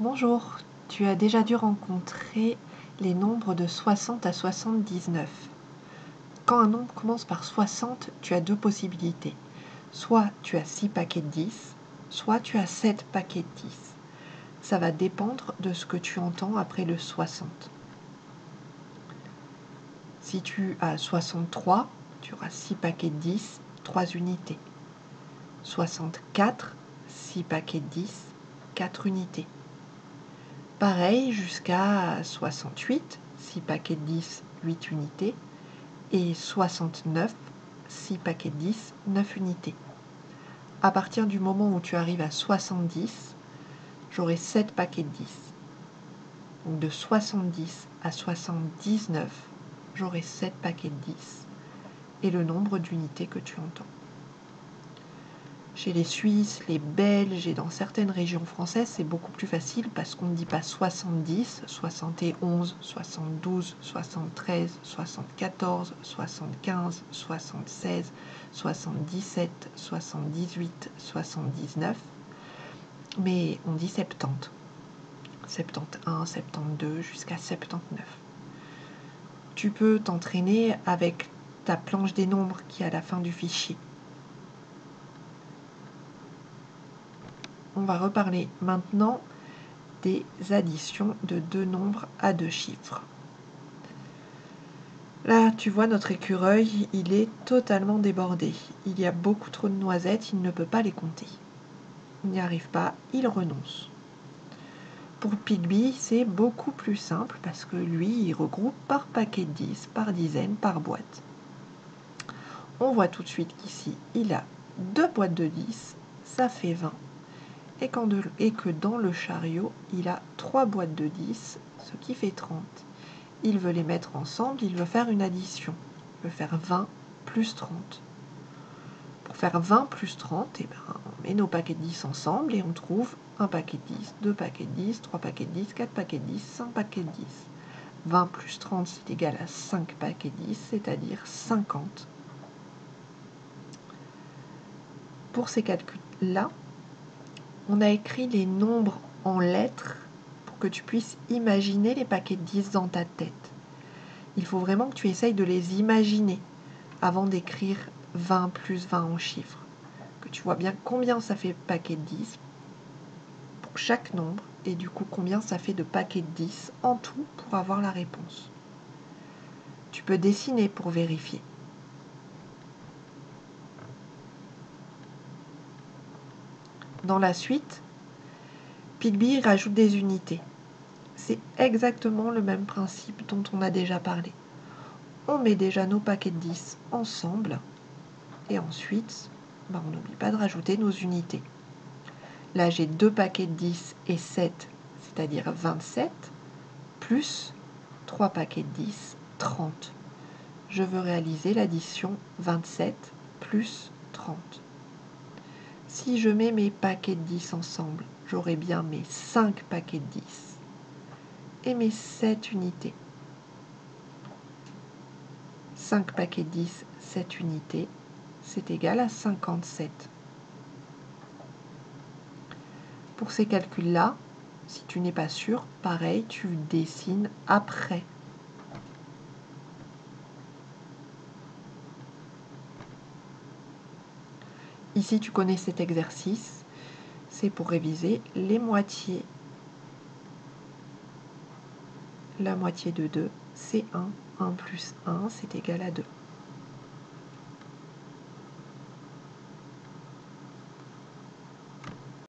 Bonjour, tu as déjà dû rencontrer les nombres de 60 à 79. Quand un nombre commence par 60, tu as deux possibilités. Soit tu as 6 paquets de 10, soit tu as 7 paquets de 10. Ça va dépendre de ce que tu entends après le 60. Si tu as 63, tu auras 6 paquets de 10, 3 unités. 64, 6 paquets de 10, 4 unités. Pareil jusqu'à 68, 6 paquets de 10, 8 unités. Et 69, 6 paquets de 10, 9 unités. À partir du moment où tu arrives à 70, j'aurai 7 paquets de 10. Donc de 70 à 79, j'aurai 7 paquets de 10 et le nombre d'unités que tu entends. Chez les Suisses, les Belges et dans certaines régions françaises, c'est beaucoup plus facile parce qu'on ne dit pas 70, 71, 72, 73, 74, 75, 76, 77, 78, 79, mais on dit 70. 71, 72 jusqu'à 79. Tu peux t'entraîner avec ta planche des nombres qui est à la fin du fichier. On va reparler maintenant des additions de deux nombres à deux chiffres. Là, tu vois, notre écureuil, il est totalement débordé. Il y a beaucoup trop de noisettes, il ne peut pas les compter. Il n'y arrive pas, il renonce. Pour Pigby, c'est beaucoup plus simple parce que lui, il regroupe par paquet de 10, par dizaine, par boîte. On voit tout de suite qu'ici, il a deux boîtes de 10, ça fait 20. Et que dans le chariot, il a 3 boîtes de 10, ce qui fait 30. Il veut les mettre ensemble, il veut faire une addition. Il veut faire 20 plus 30. Pour faire 20 plus 30, on met nos paquets de 10 ensemble et on trouve un paquet de 10, deux paquets de 10, 3 paquets de 10, 4 paquets de 10, 5 paquets de 10. 20 plus 30, c'est égal à 5 paquets de 10, c'est-à-dire 50. Pour ces calculs-là, on a écrit les nombres en lettres pour que tu puisses imaginer les paquets de 10 dans ta tête. Il faut vraiment que tu essayes de les imaginer avant d'écrire 20 plus 20 en chiffres. Que tu vois bien combien ça fait paquet de 10 pour chaque nombre et du coup combien ça fait de paquets de 10 en tout pour avoir la réponse. Tu peux dessiner pour vérifier. Dans la suite, Pigby rajoute des unités. C'est exactement le même principe dont on a déjà parlé. On met déjà nos paquets de 10 ensemble et ensuite, on n'oublie pas de rajouter nos unités. Là, j'ai 2 paquets de 10 et 7, c'est-à-dire 27, plus 3 paquets de 10, 30. Je veux réaliser l'addition 27 plus 30. Si je mets mes paquets de 10 ensemble, j'aurai bien mes 5 paquets de 10 et mes 7 unités. 5 paquets de 10, 7 unités, c'est égal à 57. Pour ces calculs-là, si tu n'es pas sûr, pareil, tu dessines après. Ici, tu connais cet exercice, c'est pour réviser les moitiés. La moitié de 2, c'est 1. 1 plus 1, c'est égal à 2.